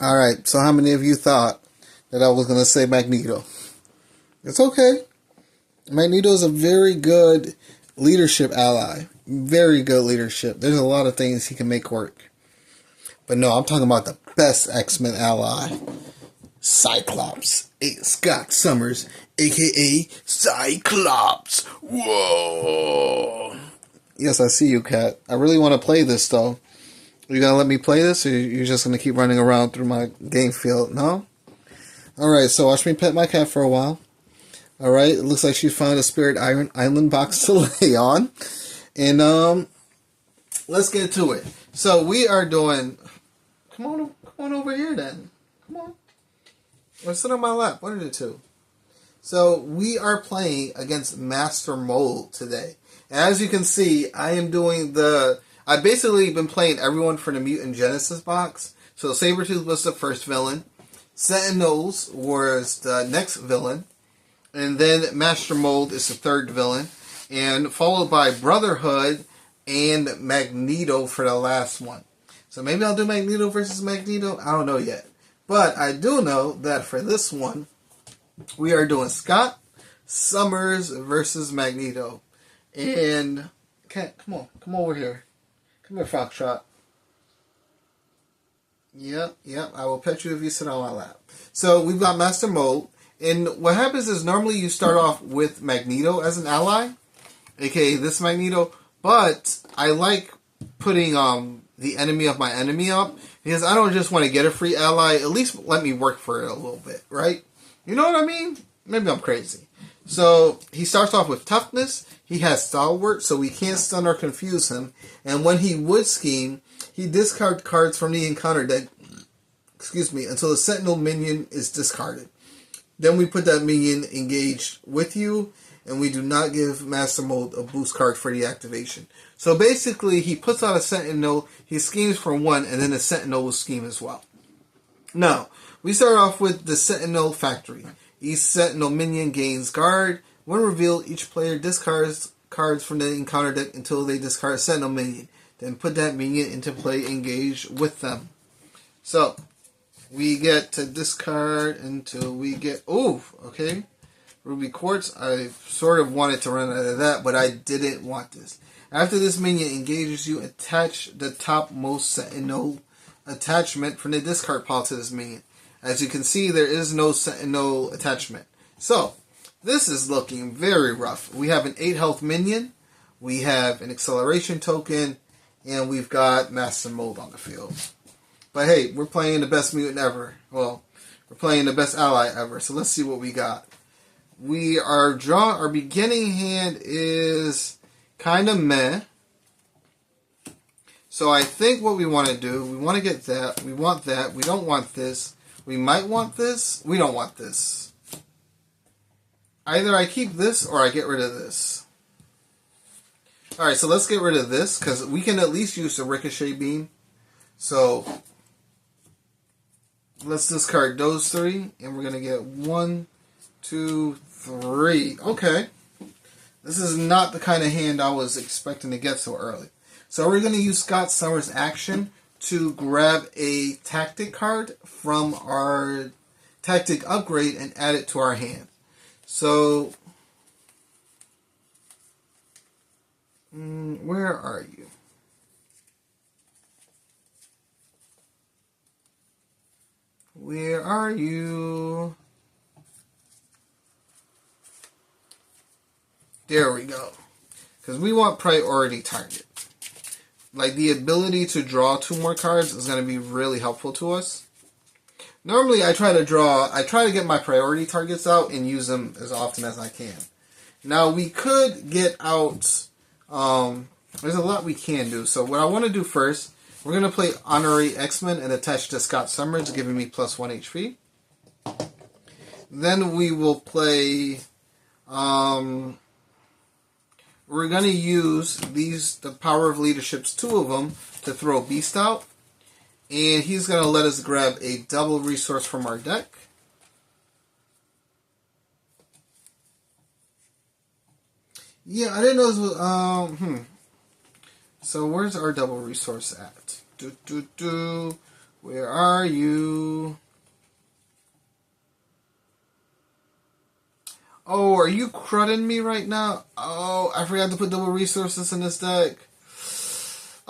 Alright, so how many of you thought that I was going to say Magneto? It's okay. Magneto is a very good leadership ally. Very good leadership. There's a lot of things he can make work. But no, I'm talking about the best X-Men ally. Cyclops. Scott Summers, aka Cyclops. Whoa. Yes, I see you, Cat. I really want to play this, though. You gonna let me play this, or you're just gonna keep running around through my game field? No? Alright, so watch me pet my cat for a while. Alright, it looks like she found a Spirit Island box to lay on. And, let's get to it. So, we are doing... Come on over here, then. Come on. Or sit on my lap. One of the two. So, we are playing against Master Mold today. As you can see, I am doing the... I've basically been playing everyone from the Mutant Genesis box. So, Sabretooth was the first villain. Sentinels was the next villain. And then Master Mold is the third villain. And followed by Brotherhood and Magneto for the last one. So maybe I'll do Magneto versus Magneto. I don't know yet. But I do know that for this one, we are doing Scott Summers versus Magneto. And, Cat, come on. Come over here. Come here, Foxtrot. Yep. I will pet you if you sit on my lap. So we've got Master Mold. And what happens is normally you start off with Magneto as an ally, aka this Magneto, but I like putting the enemy of my enemy up because I don't just want to get a free ally. At least let me work for it a little bit, right? You know what I mean? Maybe I'm crazy. So he starts off with toughness. He has stalwart, so we can't stun or confuse him. And when he would scheme, he discards cards from the encounter deck. Until the Sentinel minion is discarded. Then we put that minion engaged with you, and we do not give Master Mold a boost card for the activation. So basically, he puts out a Sentinel, he schemes for one, and then the Sentinel will scheme as well. Now, we start off with the Sentinel Factory. Each Sentinel minion gains guard. When revealed, each player discards cards from the encounter deck until they discard a Sentinel minion. Then put that minion into play engaged with them. So, we get to discard until we get... Oh, okay. Ruby Quartz. I sort of wanted to run out of that, but I didn't want this. After this minion engages you, attach the topmost Sentinel attachment from the discard pile to this minion. As you can see, there is no Sentinel attachment. So, this is looking very rough. We have an 8 health minion, we have an acceleration token, and we've got Master Mold on the field. But hey, we're playing the best mutant ever. Well, we're playing the best ally ever. So let's see what we got. Our beginning hand is kind of meh. So I think what we want to do, we want to get that. We want that. We don't want this. We might want this. We don't want this. Either I keep this or I get rid of this. Alright, so let's get rid of this because we can at least use the Ricochet Beam. So let's discard those 3, and we're going to get 1, 2, 3. Okay. This is not the kind of hand I was expecting to get so early. So we're going to use Scott Summers' action to grab a tactic card from our tactic upgrade and add it to our hand. So, where are you? Where are you? There we go. Because we want priority target. Like the ability to draw 2 more cards is going to be really helpful to us. Normally I try to get my priority targets out and use them as often as I can. Now we could get out, there's a lot we can do. So what I want to do first, we're going to play Honorary X-Men and attach to Scott Summers, giving me +1 HP. Then we will play, we're going to use the Power of Leadership's 2 of them to throw Beast out. And he's going to let us grab a double resource from our deck. Yeah, I didn't know this was, So where's our double resource at? Where are you? Oh, are you crudding me right now? Oh, I forgot to put double resources in this deck.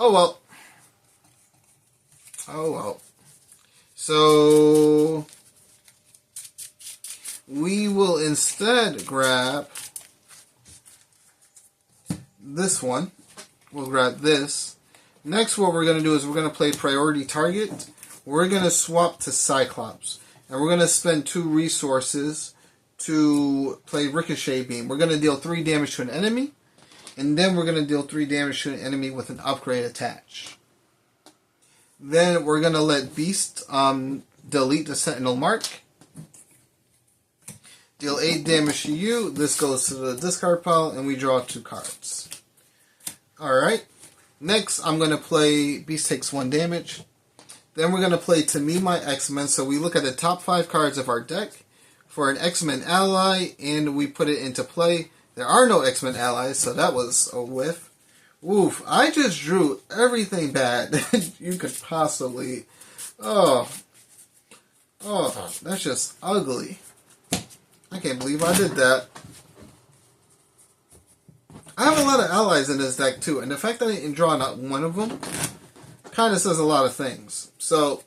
Oh well. Oh well. So we will instead grab this one. We'll grab this. Next, what we're going to do is we're going to play priority target. We're going to swap to Cyclops. And we're going to spend 2 resources to play Ricochet Beam. We're going to deal 3 damage to an enemy. And then we're going to deal 3 damage to an enemy with an upgrade attached. Then we're going to let Beast delete the Sentinel mark. Deal 8 damage to you. This goes to the discard pile, and we draw 2 cards. Alright. Next, I'm going to play Beast takes 1 damage. Then we're going to play To Me My X-Men. So we look at the top 5 cards of our deck for an X-Men ally, and we put it into play. There are no X-Men allies, so that was a whiff. Oof, I just drew everything bad that you could possibly... Oh, that's just ugly. I can't believe I did that. I have a lot of allies in this deck too, and the fact that I didn't draw not one of them kind of says a lot of things. So,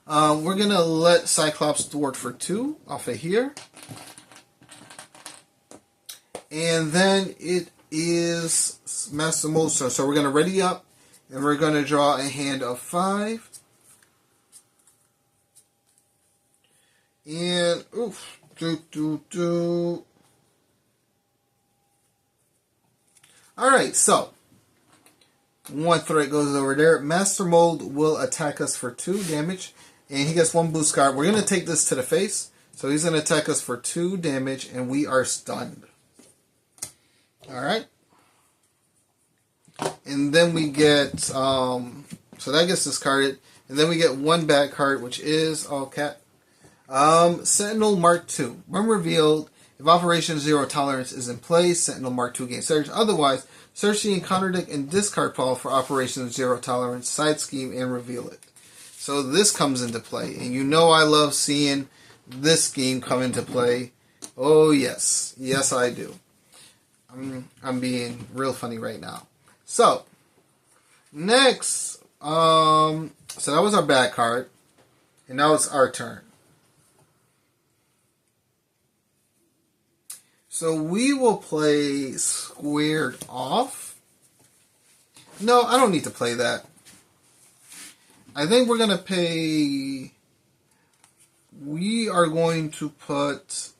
we're going to let Cyclops thwart for 2 off of here. And then it is Master Mold. So we're going to ready up, and we're going to draw a hand of 5. And, oof, Alright, so, 1 threat goes over there. Master Mold will attack us for 2 damage, and he gets 1 boost card. We're going to take this to the face, so he's going to attack us for 2 damage, and we are stunned. Alright. And then we get, so that gets discarded, and then we get 1 bad card, which is, Sentinel Mark II. When revealed, if Operation Zero Tolerance is in play, Sentinel Mark II gains search. Otherwise, search the encounter deck and discard pile for Operation Zero Tolerance, side scheme, and reveal it. So this comes into play. And you know I love seeing this scheme come into play. Oh, yes. Yes, I do. I'm being real funny right now. So, next, so that was our bad card. And now it's our turn. So we will play Squared Off. No, I don't need to play that. I think we're going to pay... We are going to put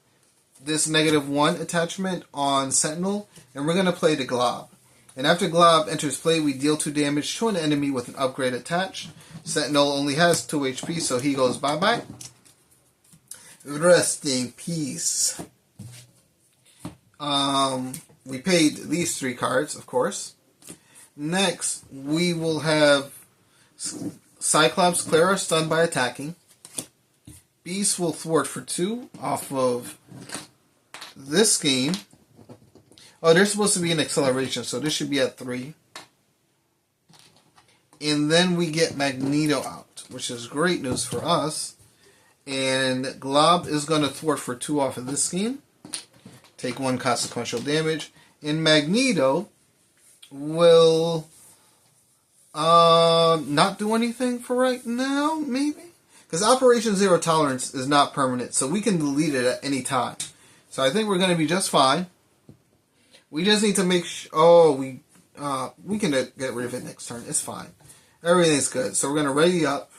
this -1 attachment on Sentinel, and we're going to play the Glob. And after Glob enters play, we deal 2 damage to an enemy with an upgrade attached. Sentinel only has 2 HP, so he goes bye-bye. Rest in peace. We paid these 3 cards, of course. Next, we will have Cyclops clear our stun by attacking. Beast will thwart for 2 off of this scheme. Oh, there's supposed to be an acceleration, so this should be at 3. And then we get Magneto out, which is great news for us. And Glob is going to thwart for 2 off of this scheme. Take 1 consequential damage. And Magneto will not do anything for right now, maybe? Because Operation Zero Tolerance is not permanent, so we can delete it at any time. So I think we're going to be just fine. We just need to make sure... Oh, we can get rid of it next turn. It's fine. Everything's good. So we're going to ready up,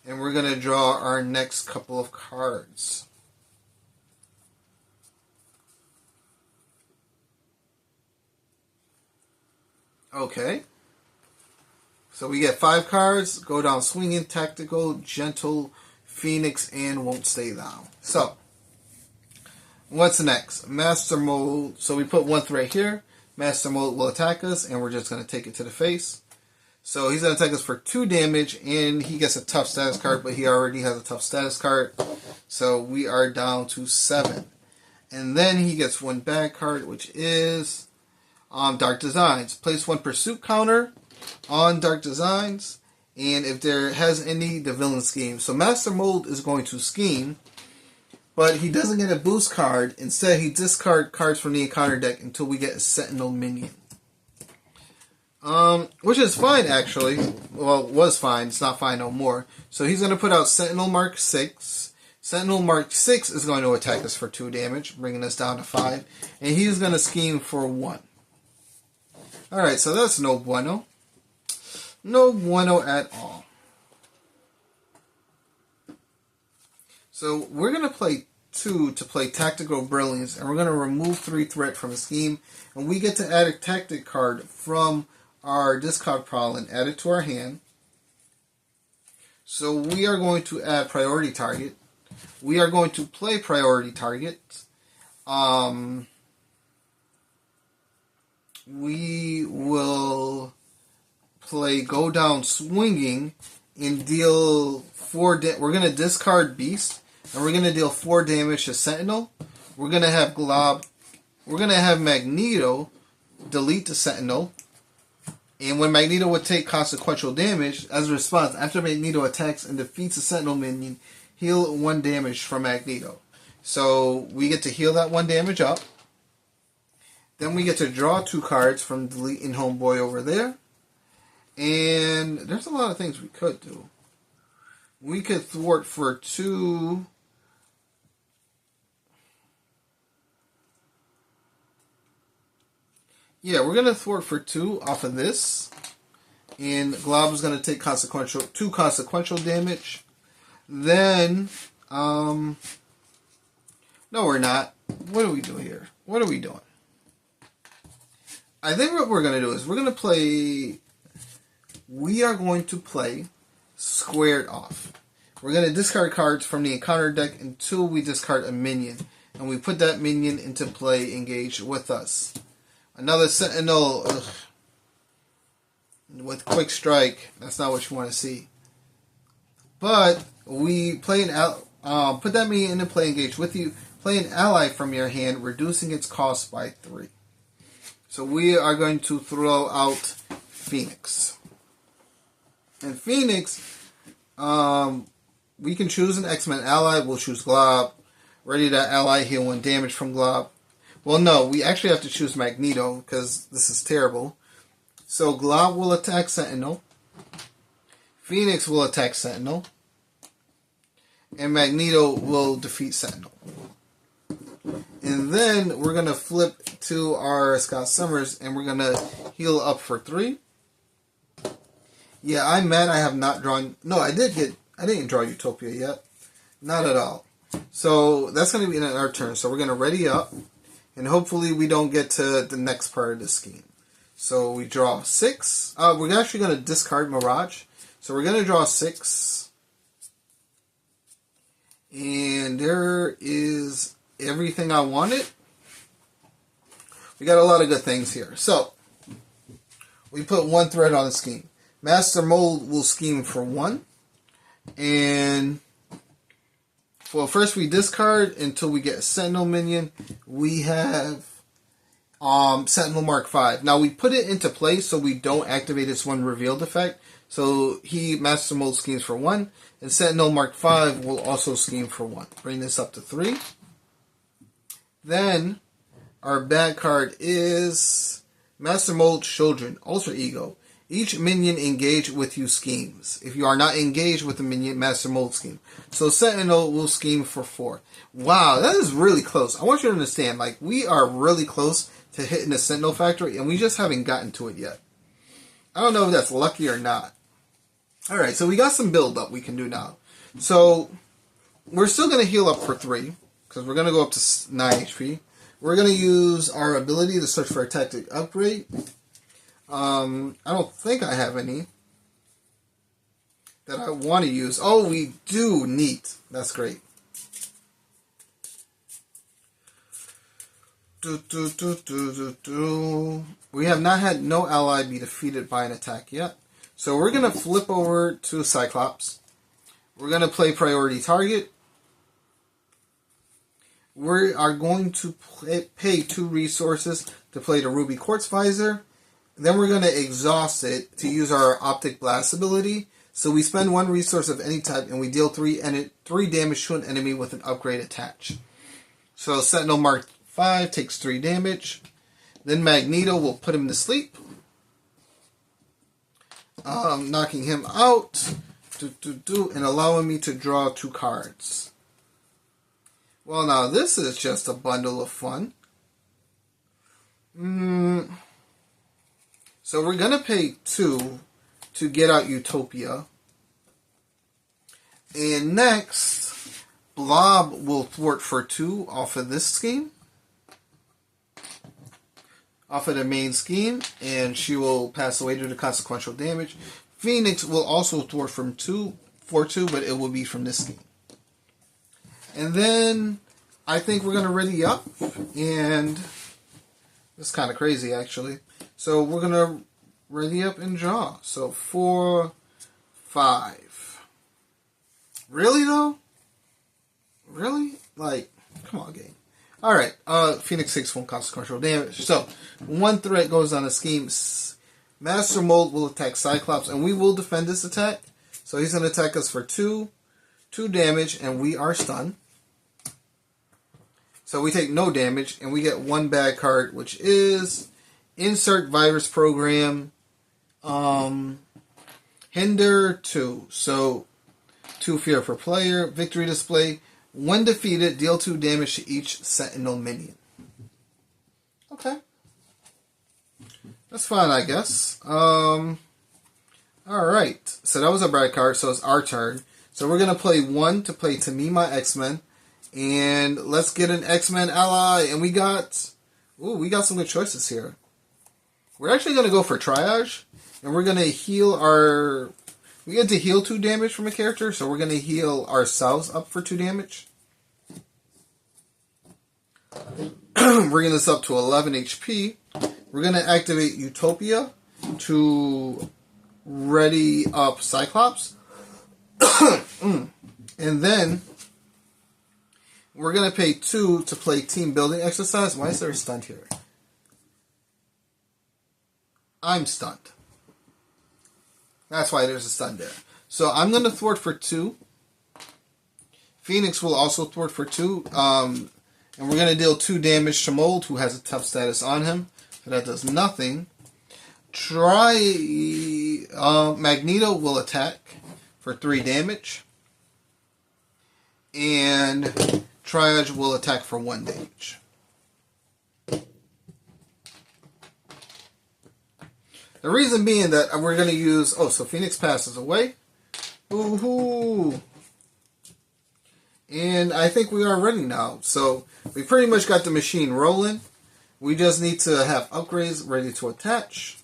and we're going to draw our next couple of cards. Okay. So we get 5 cards. Go down Swinging, Tactical, Gentle, Phoenix, and Won't Stay Down. So, what's next? Master Mold. So we put 1 threat here. Master Mold will attack us, and we're just going to take it to the face. So he's going to attack us for 2 damage, and he gets a tough status card, but he already has a tough status card. So we are down to 7. And then he gets 1 bad card, which is Dark Designs. Place 1 pursuit counter on Dark Designs, and if there has any, the villain schemes. So Master Mold is going to scheme, but he doesn't get a boost card. Instead, he discards cards from the encounter deck until we get a Sentinel minion. Which is fine, actually. Well, it was fine. It's not fine no more. So he's going to put out Sentinel Mark 6. Sentinel Mark 6 is going to attack us for 2 damage, bringing us down to 5. And he's going to scheme for 1. Alright, so that's no bueno. No bueno at all. So we're going to play 2 to play Tactical Brilliance, and we're going to remove 3 threat from a scheme, and we get to add a tactic card from our discard pile and add it to our hand. So we are going to add Priority Target. We are going to play Priority Target. We will play Go Down Swinging and deal 4 we're going to discard Beast, and we're going to deal 4 damage to Sentinel. We're going to have Glob. We're going to have Magneto delete the Sentinel. And when Magneto would take consequential damage, as a response, after Magneto attacks and defeats a Sentinel minion, heal 1 damage from Magneto. So we get to heal that 1 damage up. Then we get to draw 2 cards from deleting Homeboy over there. And there's a lot of things we could do. We could thwart for 2. Yeah, we're going to thwart for 2 off of this. And Glob is going to take 2 consequential damage. Then, no we're not. What do we do here? What are we doing? I think what we're going to do is we are going to play Squared Off. We're going to discard cards from the encounter deck until we discard a minion. And we put that minion into play engaged with us. Another Sentinel with Quick Strike. That's not what you want to see. But we play put that minion into play engaged with you. Play an ally from your hand, reducing its cost by 3. So we are going to throw out Phoenix. And Phoenix, we can choose an X-Men ally. We'll choose Glob. Ready to ally, heal 1 damage from Glob. Well, no, we actually have to choose Magneto because this is terrible. So Glob will attack Sentinel. Phoenix will attack Sentinel. And Magneto will defeat Sentinel. And then we're going to flip to our Scott Summers and we're going to heal up for 3. Yeah, I'm mad I have not drawn... No, I didn't draw Utopia yet. Not at all. So that's going to be in our turn. So we're going to ready up. And hopefully we don't get to the next part of the scheme. So we draw 6. We're actually going to discard Mirage. So we're going to draw 6. And there is everything I wanted. We got a lot of good things here. So we put 1 thread on the scheme. Master Mold will scheme for 1. And... well, first we discard until we get a Sentinel minion. We have Sentinel Mark 5. Now we put it into play so we don't activate its 1 revealed effect. So Master Mold schemes for 1. And Sentinel Mark 5 will also scheme for 1. Bring this up to 3. Then our bad card is Master Mold Children, Alter Ego. Each minion engaged with you schemes. If you are not engaged with the minion, Master Mold scheme. So Sentinel will scheme for 4. Wow, that is really close. I want you to understand, like, we are really close to hitting the Sentinel factory, and we just haven't gotten to it yet. I don't know if that's lucky or not. Alright, so we got some build up we can do now. So, we're still going to heal up for 3, because we're going to go up to 9 HP. We're going to use our ability to search for a tactic upgrade. I don't think I have any that I want to use. Oh, we do. Neat. That's great. We have not had no ally be defeated by an attack yet. So we're going to flip over to Cyclops. We're going to play Priority Target. We are going to pay 2 resources to play the Ruby Quartz Visor. Then we're going to exhaust it to use our Optic Blast ability So we spend 1 resource of any type, and we deal 3 damage to an enemy with an upgrade attached. So Sentinel Mark 5 takes 3 damage. Then Magneto will put him to sleep, knocking him out, and allowing me to draw 2 cards. Well, now this is just a bundle of fun. So we're going to pay 2 to get out Utopia. And next, Blob will thwart for 2 off of this scheme. Off of the main scheme. And she will pass away due to consequential damage. Phoenix will also thwart for 2, but it will be from this scheme. And then I think we're going to ready up. And it's kind of crazy, actually. So we're going to ready up and draw. So 4, 5. Really, though? Really? Like, come on, game. Alright, Phoenix takes 1 consequential damage. So, 1 threat goes on a scheme. Master Mold will attack Cyclops, and we will defend this attack. So he's going to attack us for 2 damage, and we are stunned. So we take no damage, and we get 1 bad card, which is Insert Virus Program, Hinder 2. So 2 fear for player, Victory Display. When defeated, deal 2 damage to each Sentinel minion. Okay. That's fine, I guess. Alright. So that was a bad card, so it's our turn. So we're going to play 1 to play To Me My X-Men. And let's get an X-Men ally. And we got some good choices here. We're actually going to go for Triage. And we're going to heal we get to heal 2 damage from a character. So we're going to heal ourselves up for 2 damage. Bringing this up to 11 HP. We're going to activate Utopia to ready up Cyclops. And then we're going to pay 2 to play Team Building Exercise. Why is there a stunt here? I'm stunned. That's why there's a stun there. So I'm going to thwart for 2. Phoenix will also thwart for 2. And we're going to deal 2 damage to Mold, who has a tough status on him. So that does nothing. Magneto will attack for 3 damage. And Triage will attack for 1 damage. The reason being that we're going to use... Oh, so Phoenix passes away. Woohoo! And I think we are ready now. So we pretty much got the machine rolling. We just need to have upgrades ready to attach.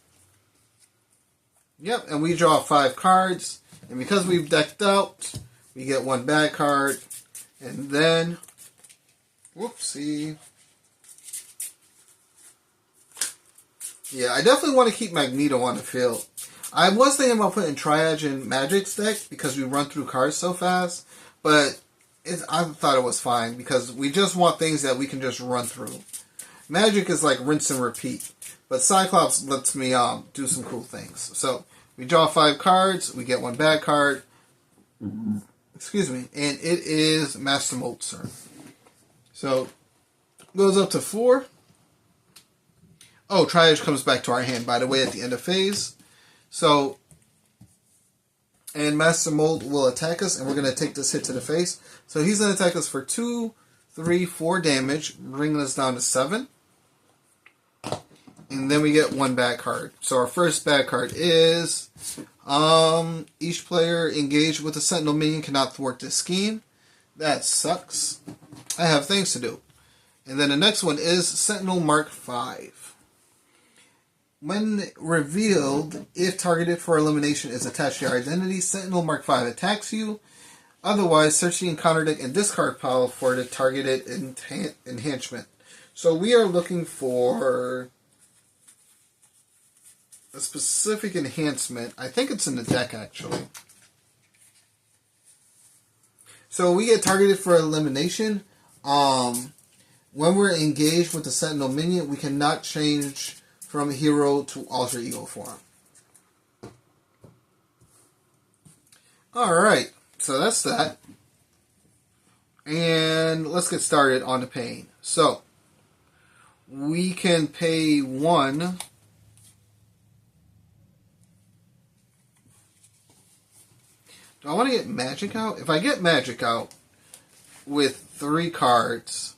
Yep, and we draw 5 cards. And because we've decked out, we get 1 bad card. And then... Whoopsie. Yeah, I definitely want to keep Magneto on the field. I was thinking about putting Triage in Magic's deck because we run through cards so fast. But I thought it was fine because we just want things that we can just run through. Magic is like rinse and repeat. But Cyclops lets me do some cool things. So, we draw 5 cards. We get 1 bad card. Excuse me. And it is Master Mold's turn. So, goes up to 4. Oh, Triage comes back to our hand, by the way, at the end of phase. So, and Master Mold will attack us, and we're going to take this hit to the face. So he's going to attack us for 2, 3, 4 damage, bringing us down to 7. And then we get 1 bad card. So our first bad card is, each player engaged with a Sentinel minion cannot thwart this scheme. That sucks. I have things to do. And then the next one is Sentinel Mark 5. When revealed, if targeted for elimination is attached to your identity, Sentinel Mark 5 attacks you. Otherwise, search the encounter deck and discard pile for the targeted enhancement. So we are looking for a specific enhancement. I think it's in the deck, actually. So we get targeted for elimination. When we're engaged with the Sentinel minion, we cannot change from hero to alter ego form. Alright, so that's that. And let's get started on the paying. So, we can pay 1. Do I want to get magic out? If I get magic out with 3 cards,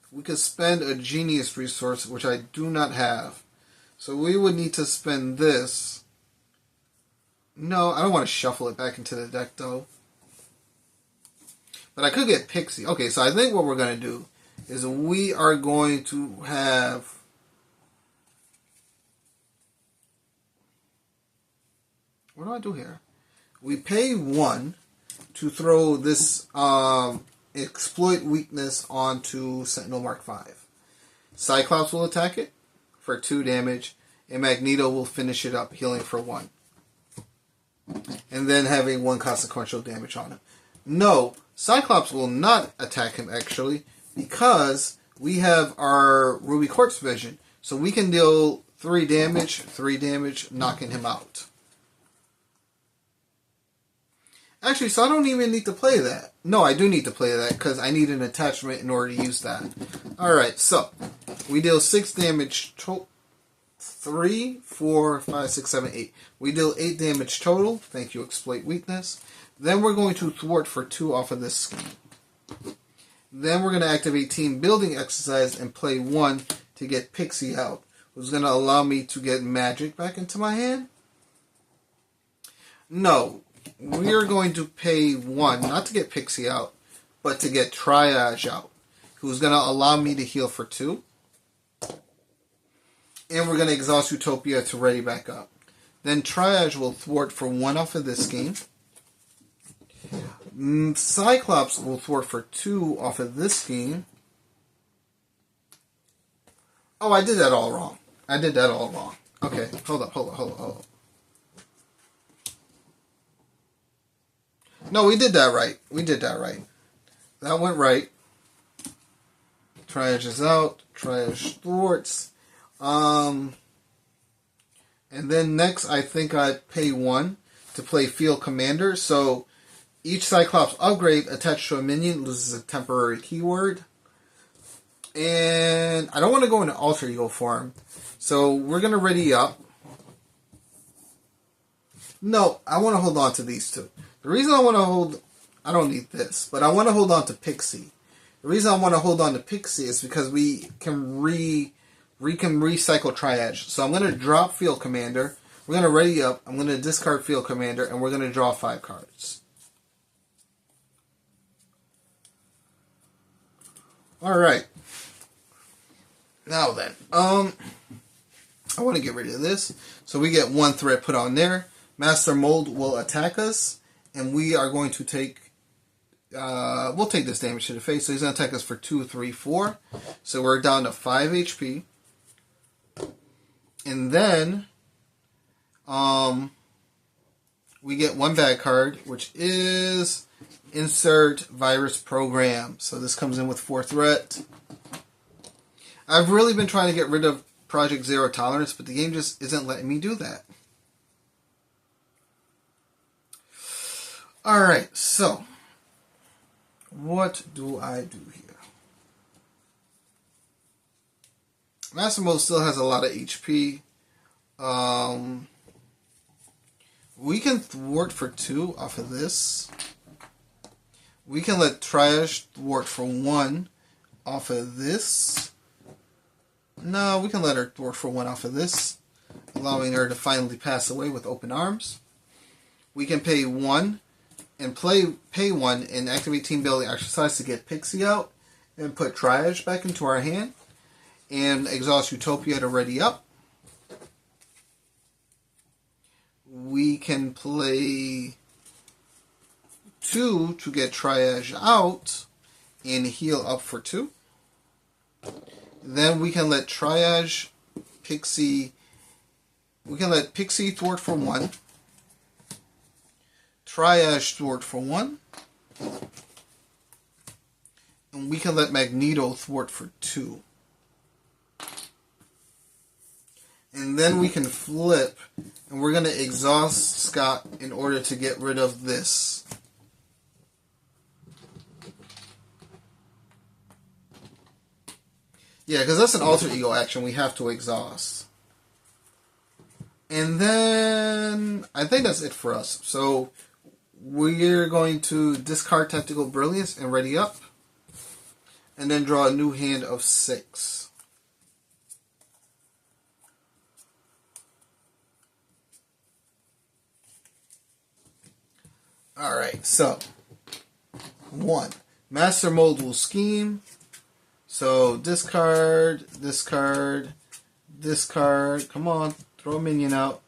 we could spend a genius resource, which I do not have. So we would need to spend this. No, I don't want to shuffle it back into the deck, though. But I could get Pixie. Okay, so I think what we're going to do is we are going to have... What do I do here? We pay 1 to throw this exploit weakness onto Sentinel Mark 5. Cyclops will attack it for 2 damage, and Magneto will finish it up, healing for 1. And then having 1 consequential damage on him. No, Cyclops will not attack him, actually, because we have our Ruby Quartz Vision. So we can deal 3 damage, knocking him out. Actually, so I don't even need to play that. No, I do need to play that, because I need an attachment in order to use that. Alright, so we deal 6 damage total. 3, 4, 5, 6, 7, 8. We deal 8 damage total. Thank you, Exploit Weakness. Then we're going to thwart for 2 off of this scheme. Then we're going to activate Team Building Exercise and play 1 to get Pixie out, which is going to allow me to get magic back into my hand. No, we are going to pay 1, not to get Pixie out, but to get Triage out, who's going to allow me to heal for 2. And we're going to exhaust Utopia to ready back up. Then Triage will thwart for 1 off of this game. Cyclops will thwart for 2 off of this game. Oh, I did that all wrong. Okay, hold up. No, we did that right. That went right. Triage is out. Triage thwarts. And then next, I think I'd pay 1 to play Field Commander. So each Cyclops upgrade attached to a minion loses a temporary keyword. And I don't want to go into Alter Ego form. So we're going to ready up. No, I want to hold on to these 2. The reason I want to hold... I don't need this, but I want to hold on to Pixie. The reason I want to hold on to Pixie is because we can recycle Triage. So I'm going to drop Field Commander. We're going to ready up. I'm going to discard Field Commander, and we're going to draw 5 cards. Alright. Now then. I want to get rid of this. So we get 1 threat put on there. Master Mold will attack us, and we are going to take... we'll take this damage to the face. So he's going to attack us for 2, 3, 4. So we're down to 5 HP. And then, we get 1 bad card, which is Insert Virus Program. So this comes in with 4 threat. I've really been trying to get rid of Project Zero Tolerance, but the game just isn't letting me do that. Alright, so, what do I do here? Massimo still has a lot of HP. We can thwart for 2 off of this. We can let Triage thwart for 1 off of this. No, we can let her thwart for 1 off of this, allowing her to finally pass away with open arms. We can pay 1 and pay 1 and activate Team Building Exercise to get Pixie out and put Triage back into our hand and exhaust Utopia to ready up. We can play 2 to get Triage out and heal up for 2. Then we can let Triage, Pixie, we can let Pixie thwart for 1. Triage thwart for 1. And we can let Magneto thwart for 2. And then we can flip, and we're going to exhaust Scott in order to get rid of this. Yeah, because that's an alter ego action. We have to exhaust. And then I think that's it for us. So we're going to discard Tactical Brilliance and ready up. And then draw a new hand of 6. Alright, so 1. Master Mold will scheme. So discard, discard, discard. Come on, throw a minion out.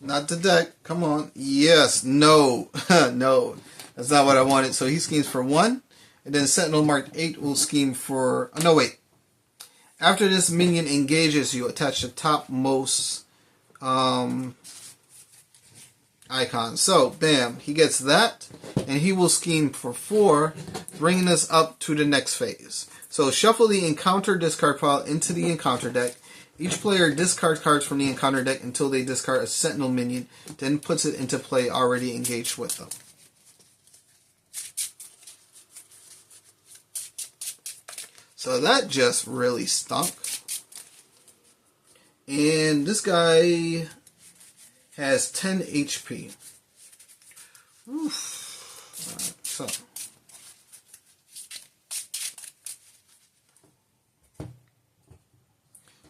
Not the deck. Come on. Yes. No. No. That's not what I wanted. So he schemes for 1. And then Sentinel Mark 8 will scheme for... Oh, no, wait. After this minion engages you, attach the topmost icon. So, bam. He gets that. And he will scheme for 4, bringing us up to the next phase. So shuffle the encounter discard pile into the encounter deck. Each player discards cards from the encounter deck until they discard a Sentinel minion, then puts it into play already engaged with them. So that just really stunk. And this guy has 10 HP. Oof. Right, so...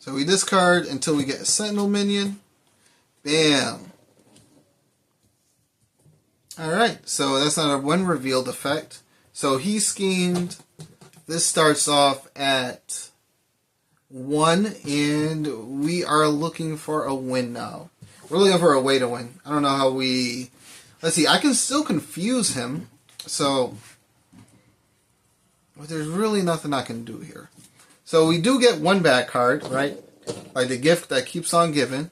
So we discard until we get a Sentinel minion. Bam. Alright, so that's not a one revealed effect. So he schemed. This starts off at 1, and we are looking for a win now. We're looking for a way to win. I don't know how we... Let's see, I can still confuse him. So, but there's really nothing I can do here. So we do get one bad card, right? Like the gift that keeps on giving,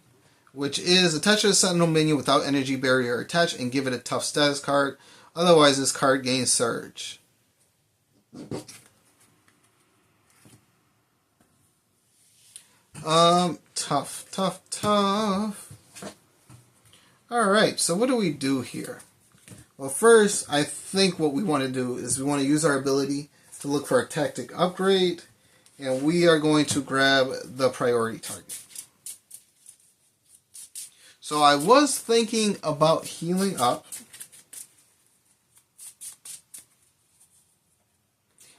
which is attach a Sentinel minion without energy barrier attached and give it a tough status card. Otherwise, this card gains surge. Tough. Alright, so what do we do here? Well, first, I think what we want to do is we want to use our ability to look for a tactic upgrade. And we are going to grab the priority target. So I was thinking about healing up.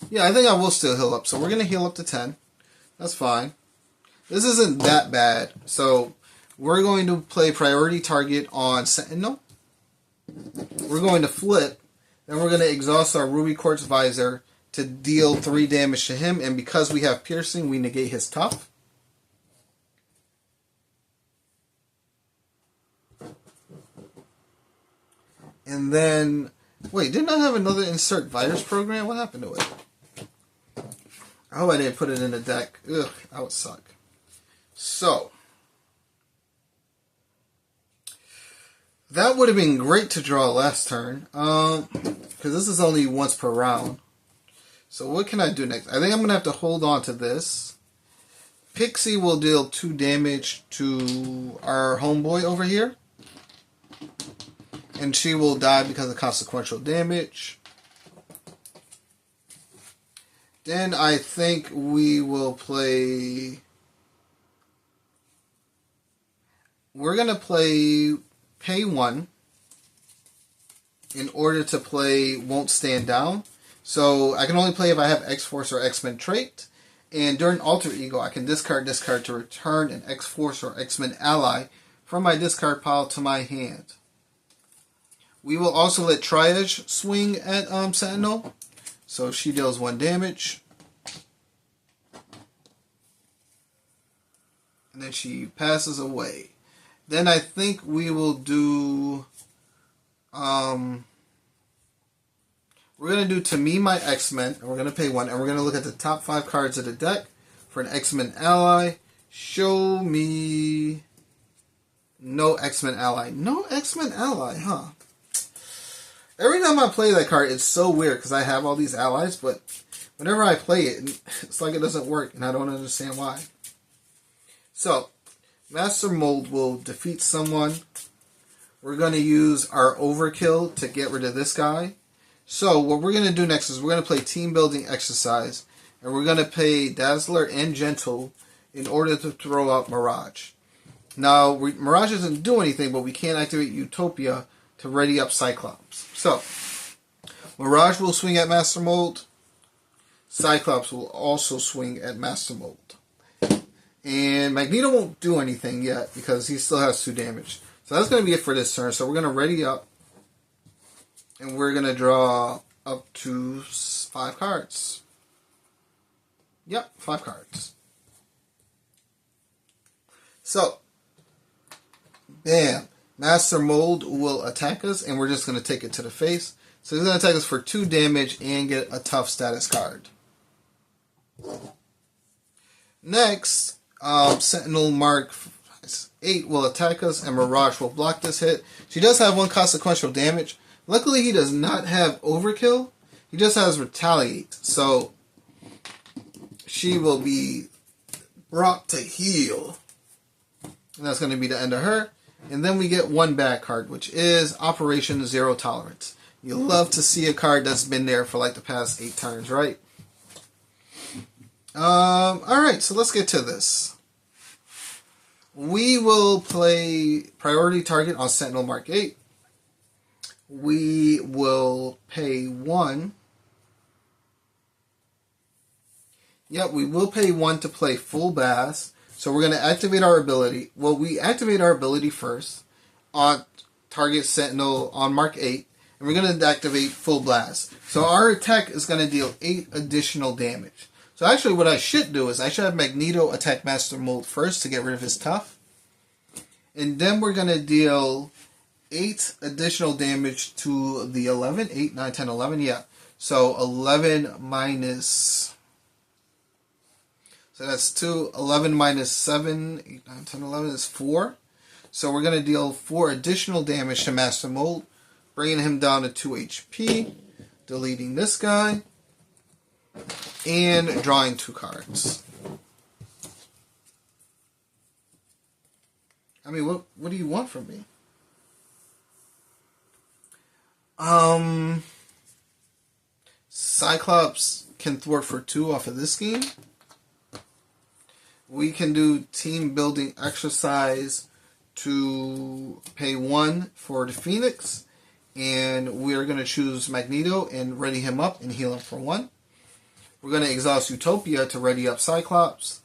Yeah, I think I will still heal up. So we're going to heal up to 10. That's fine. This isn't that bad. So we're going to play priority target on Sentinel. We're going to flip. Then we're going to exhaust our Ruby Quartz Visor to deal 3 damage to him, and because we have piercing, we negate his tough. And then, wait, didn't I have another insert virus program? What happened to it? I hope I didn't put it in the deck. Ugh, that would suck. So, that would have been great to draw last turn, because this is only once per round. So what can I do next? I think I'm going to have to hold on to this. Pixie will deal 2 damage to our homeboy over here. And she will die because of consequential damage. Then I think we will play... We're going to play pay 1 in order to play Won't Stand Down. So I can only play if I have X-Force or X-Men trait. And during Alter Ego, I can discard to return an X-Force or X-Men ally from my discard pile to my hand. We will also let Triage swing at Sentinel. So she deals 1 damage. And then she passes away. Then I think we will do... we're going to do To Me My X-Men, and we're going to pay 1, and we're going to look at the top 5 cards of the deck for an X-Men ally. Show me... No X-Men ally. No X-Men ally, huh? Every time I play that card, it's so weird, because I have all these allies, but whenever I play it, it's like it doesn't work, and I don't understand why. So, Master Mold will defeat someone. We're going to use our overkill to get rid of this guy. So, what we're going to do next is we're going to play team building exercise. And we're going to play Dazzler and Gentle in order to throw out Mirage. Now, Mirage doesn't do anything, but we can't activate Utopia to ready up Cyclops. So, Mirage will swing at Master Mold. Cyclops will also swing at Master Mold. And Magneto won't do anything yet because he still has 2 damage. So that's going to be it for this turn. So we're going to ready up. And we're going to draw up to 5 cards. Yep, 5 cards. So, bam. Master Mold will attack us, and we're just going to take it to the face. So he's going to attack us for 2 damage and get a tough status card. Next, Sentinel Mark 8 will attack us, and Mirage will block this hit. She does have 1 consequential damage. Luckily, he does not have Overkill. He just has Retaliate. So, she will be brought to heal. And that's going to be the end of her. And then we get 1 bad card, which is Operation Zero Tolerance. You love to see a card that's been there for like the past 8 turns, right? Alright, so let's get to this. We will play Priority Target on Sentinel Mark 8. We will pay 1. Yep, we will pay 1 to play Full Blast. So we're going to activate our ability. Well, we activate our ability first on Target Sentinel on Mark 8. And we're going to activate Full Blast. So our attack is going to deal 8 additional damage. So actually what I should do is I should have Magneto attack Master Mold first to get rid of his tough. And then we're going to deal 8 additional damage to the 11. 8, 9, 10, 11, yeah. So 11 minus... So that's 2. 11 minus 7, 8, 9, 10, 11 is 4. So we're going to deal 4 additional damage to Master Mold, bringing him down to 2 HP, deleting this guy, and drawing 2 cards. I mean, what do you want from me? Cyclops can thwart for 2 off of this game. We can do team building exercise to pay 1 for the Phoenix. And we're going to choose Magneto and ready him up and heal him for 1. We're going to exhaust Utopia to ready up Cyclops.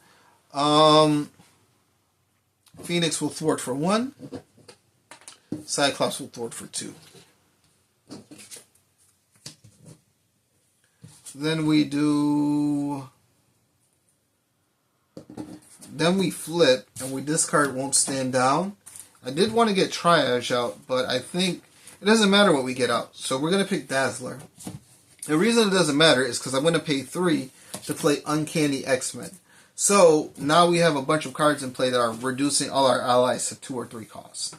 Phoenix will thwart for 1. Cyclops will thwart for 2. Then we do... Then we flip, and we discard Won't Stand Down. I did want to get Triage out, but I think it doesn't matter what we get out. So we're going to pick Dazzler. The reason it doesn't matter is because I'm going to pay 3 to play Uncanny X-Men. So now we have a bunch of cards in play that are reducing all our allies to 2 or 3 costs.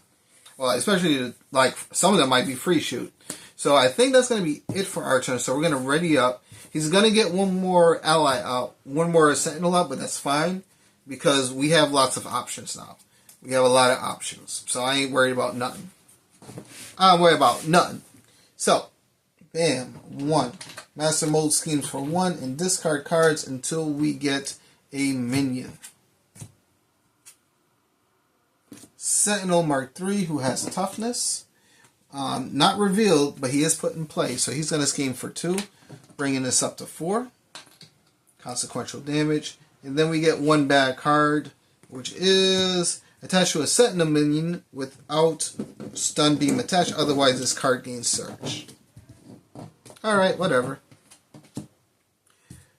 Well, especially, like, some of them might be free shoot. So I think that's going to be it for our turn. So we're going to ready up. He's going to get 1 more ally out, 1 more Sentinel out, but that's fine. Because we have lots of options now. We have a lot of options. So I ain't worried about nothing. I don't worry about nothing. So, bam, 1. Master Mold schemes for 1 and discard cards until we get a minion. Sentinel Mark 3, who has toughness. Not revealed, but he is put in play. So he's going to scheme for 2, bringing this up to 4. Consequential damage. And then we get 1 bad card, which is attached to a Sentinel minion without stun beam attached. Otherwise, this card gains Surge. Alright, whatever.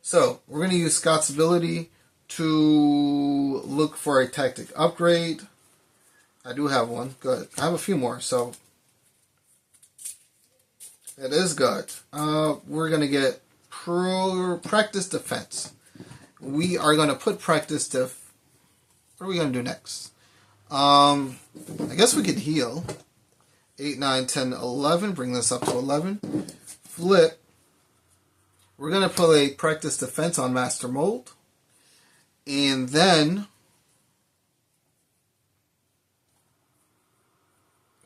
So, we're going to use Scott's ability to look for a tactic upgrade. I do have one. Good. I have a few more, so it is good. We're going to get Practice Defense. We are going to put Practice Def. What are we going to do next? I guess we could heal. 8, 9, 10, 11. Bring this up to 11. Flip. We're going to play Practice Defense on Master Mold. And then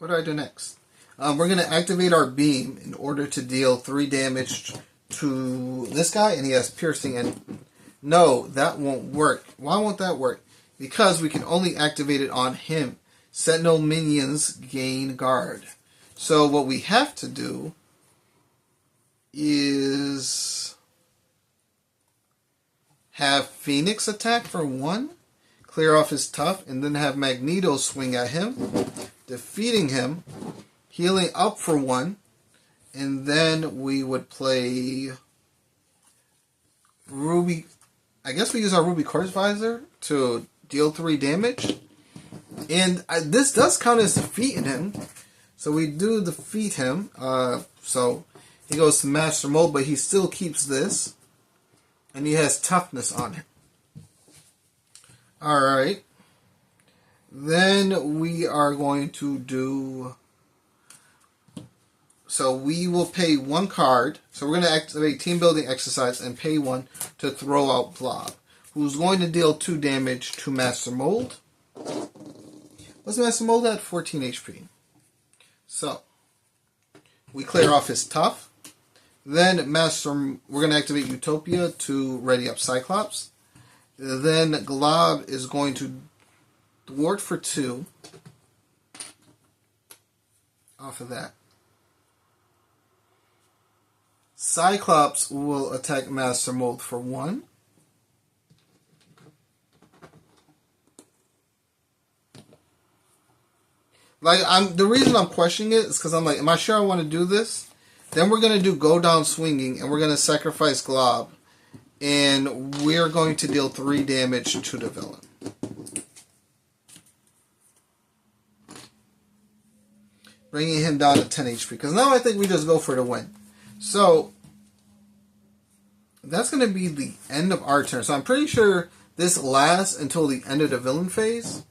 What do I do next? We're going to activate our beam in order to deal 3 damage to this guy, and he has piercing. And no, that won't work. Why won't that work? Because we can only activate it on him. Sentinel minions gain guard. So what we have to do is have Phoenix attack for 1, clear off his tough, and then have Magneto swing at him, defeating him, healing up for 1, and then we would play Ruby. I guess we use our Ruby Quartz Visor to deal 3 damage. And this does count as defeating him. So we do defeat him. So he goes to Master Mold, but he still keeps this. And he has toughness on him. Alright. Then we are going to do... So we will pay 1 card. So we're going to activate Team Building Exercise and pay 1 to throw out Blob, who's going to deal 2 damage to Master Mold. What's Master Mold at? 14 HP. So we clear off his tough. Then we're going to activate Utopia to ready up Cyclops. Then Glob is going to thwart for 2 off of that. Cyclops will attack Master Mold for 1. The reason I'm questioning it is because I'm like, am I sure I want to do this? Then we're going to do Go Down Swinging, and we're going to sacrifice Glob, and we're going to deal 3 damage to the villain. Bringing him down to 10 HP, because now I think we just go for the win. So, that's going to be the end of our turn. So I'm pretty sure this lasts until the end of the villain phase.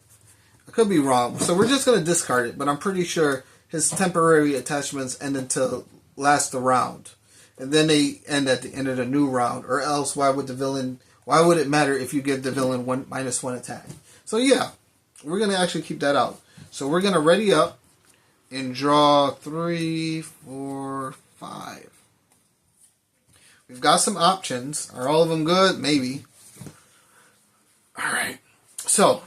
I could be wrong. So we're just going to discard it, but I'm pretty sure his temporary attachments end until last the round. And then they end at the end of the new round. Or else, why would it matter if you give the villain -1 attack? So yeah, we're going to actually keep that out. So we're going to ready up and draw 3, 4, 5. We've got some options. Are all of them good? Maybe. Alright. So,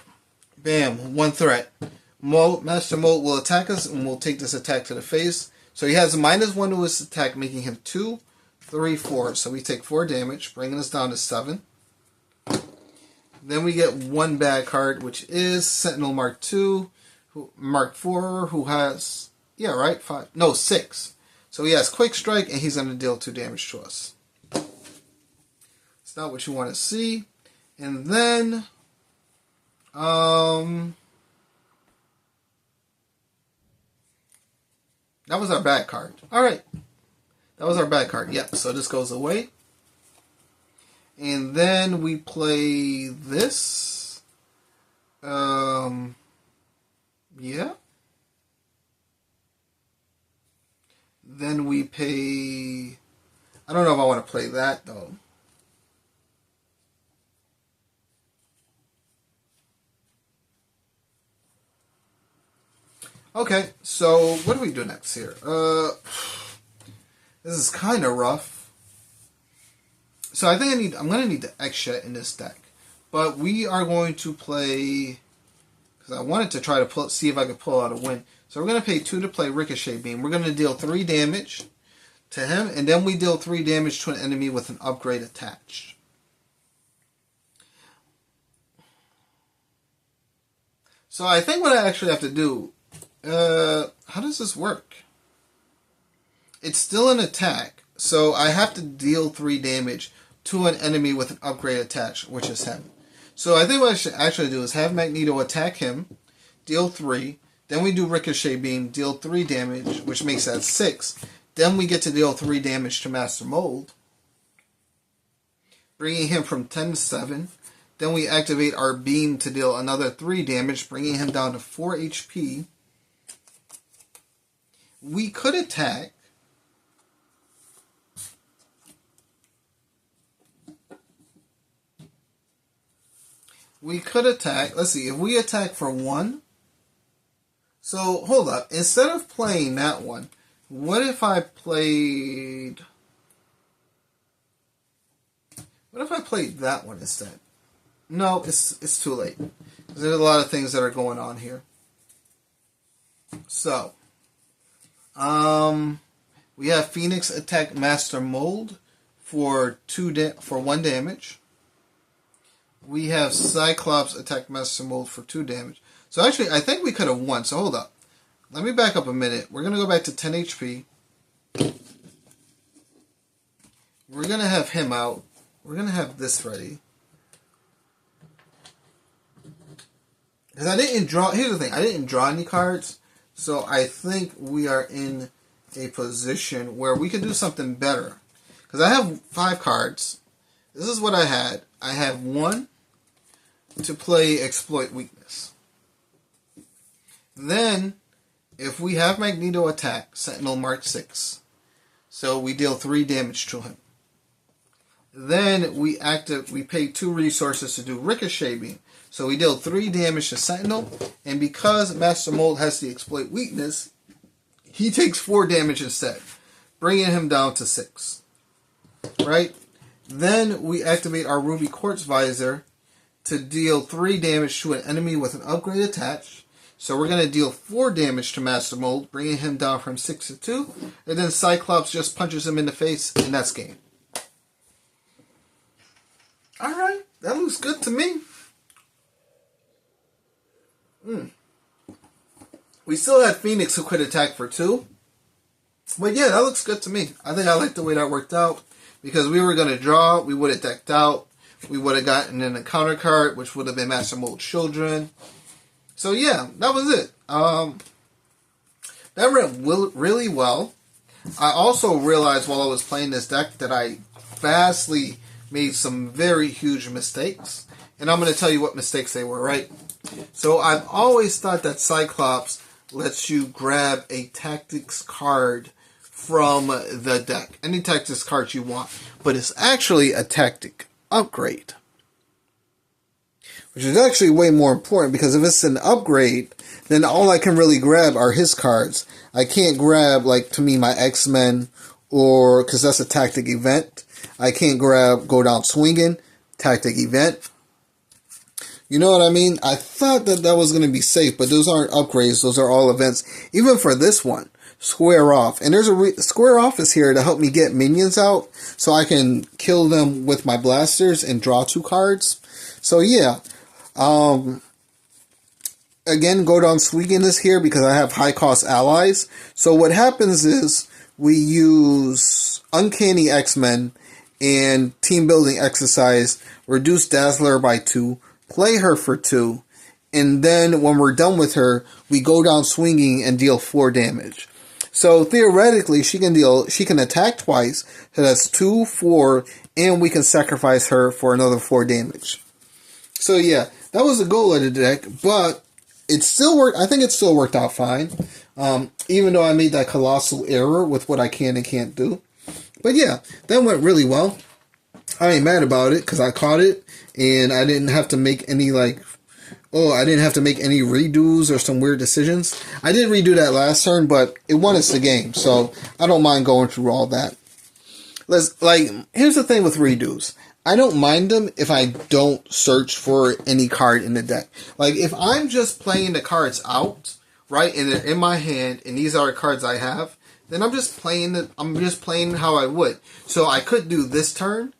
bam, 1 threat. Master Mold will attack us, and we'll take this attack to the face. So he has a -1 to his attack, making him 2, 3, 4. So we take 4 damage, bringing us down to 7. Then we get 1 bad card, which is Sentinel Mark 2, Mark 4, who has, 5. No, 6. So he has Quick Strike, and he's going to deal 2 damage to us. It's not what you want to see. And then, that was our bad card. Alright. That was our bad card. Yep, so this goes away. And then we play this. Yeah. Then we pay... I don't know if I want to play that, though. Okay, so what do we do next here? This is kind of rough. So I think I'm going to need the X-Shet in this deck. But we are going to play... Because I wanted to try to see if I could pull out a win. So we're going to pay 2 to play Ricochet Beam. We're going to deal 3 damage to him. And then we deal 3 damage to an enemy with an upgrade attached. So I think what I actually have to do... how does this work? It's still an attack, so I have to deal 3 damage to an enemy with an upgrade attached, which is him. So I think what I should actually do is have Magneto attack him, deal 3, then we do Ricochet Beam, deal 3 damage, which makes that 6. Then we get to deal 3 damage to Master Mold, bringing him from 10 to 7. Then we activate our beam to deal another 3 damage, bringing him down to 4 HP. We could attack. Let's see, if we attack for 1. So, hold up. Instead of playing that one, what if I played... What if I played that one instead? No, it's too late. There's a lot of things that are going on here. So, we have Phoenix attack Master Mold for 1 damage. We have Cyclops attack Master Mold for 2 damage. So actually, I think we could have won. So hold up. Let me back up a minute. We're going to go back to 10 HP. We're going to have him out. We're going to have this ready. Because I didn't draw... Here's the thing. I didn't draw any cards. So I think we are in a position where we can do something better. Because I have 5 cards. This is what I had. I have 1 to play Exploit Weakness. Then, if we have Magneto attack, Sentinel Mark 6. So we deal 3 damage to him. Then we pay 2 resources to do Ricochet Beam. So we deal 3 damage to Sentinel. And because Master Mold has the Exploit Weakness, he takes 4 damage instead, bringing him down to 6. Right? Then we activate our Ruby Quartz Visor to deal 3 damage to an enemy with an upgrade attached. So we're going to deal 4 damage to Master Mold, bringing him down from 6 to 2. And then Cyclops just punches him in the face, and that's game. Alright, that looks good to me. We still had Phoenix who could attack for 2. But yeah, that looks good to me. I think I like the way that worked out. Because we were going to draw, we would have decked out. We would have gotten in a counter card, which would have been Master Mold Children. So yeah, that was it. That went really well. I also realized while I was playing this deck that I vastly made some very huge mistakes. And I'm going to tell you what mistakes they were, right? So I've always thought that Cyclops lets you grab a tactics card from the deck. Any tactics cards you want. But it's actually a tactic upgrade. Which is actually way more important, because if it's an upgrade, then all I can really grab are his cards. I can't grab, like, to me, my X-Men, or, because that's a tactic event. I can't grab Go Down Swinging, tactic event. You know what I mean? I thought that that was going to be safe, but those aren't upgrades. Those are all events. Even for this one, Square Off. And there's a Square Off is here to help me get minions out, so I can kill them with my blasters and draw 2 cards. So yeah. Again, Go Down Swinging is here because I have high cost allies. So what happens is we use Uncanny X-Men and Team Building Exercise, reduce Dazzler by 2, play her for 2, and then when we're done with her, we Go Down Swinging and deal 4 damage. So theoretically, she can attack twice, so that's 2, 4, and we can sacrifice her for another 4 damage. So yeah, that was the goal of the deck, but it still worked. I think it still worked out fine, even though I made that colossal error with what I can and can't do. But yeah, that went really well. I ain't mad about it because I caught it, and I didn't have to make any I didn't have to make any redos or some weird decisions. I did redo that last turn, but it won us the game, so I don't mind going through all that. Here's the thing with redos. I don't mind them if I don't search for any card in the deck. Like, if I'm just playing the cards out, right, and they're in my hand, and these are the cards I have, then I'm just playing how I would. So I could do this turn,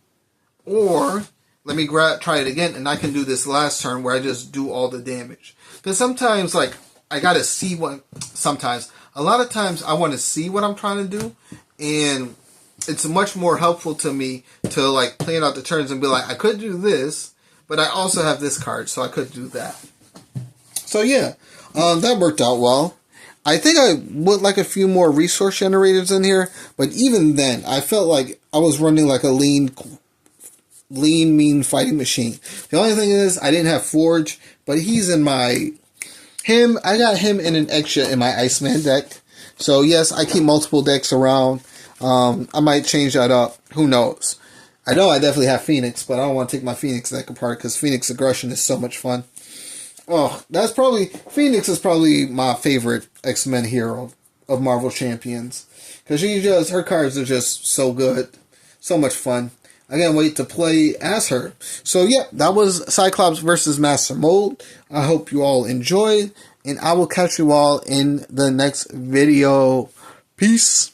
or let me try it again, and I can do this last turn where I just do all the damage. Because sometimes, I gotta see a lot of times I want to see what I'm trying to do, and it's much more helpful to me to plan out the turns and be like, I could do this, but I also have this card, so I could do that. So yeah, that worked out well. I think I would like a few more resource generators in here, but even then, I felt like I was running like a lean, mean fighting machine. The only thing is, I didn't have Forge, but he's in I got him in an extra in my Iceman deck. So yes, I keep multiple decks around. I might change that up. Who knows? I know I definitely have Phoenix, but I don't want to take my Phoenix deck apart because Phoenix Aggression is so much fun. Oh, that's probably Phoenix is probably my favorite X-Men hero of Marvel Champions, because her cards are just so good, so much fun. I can't wait to play as her. So yeah, that was Cyclops versus Master Mold. I hope you all enjoyed, and I will catch you all in the next video. Peace.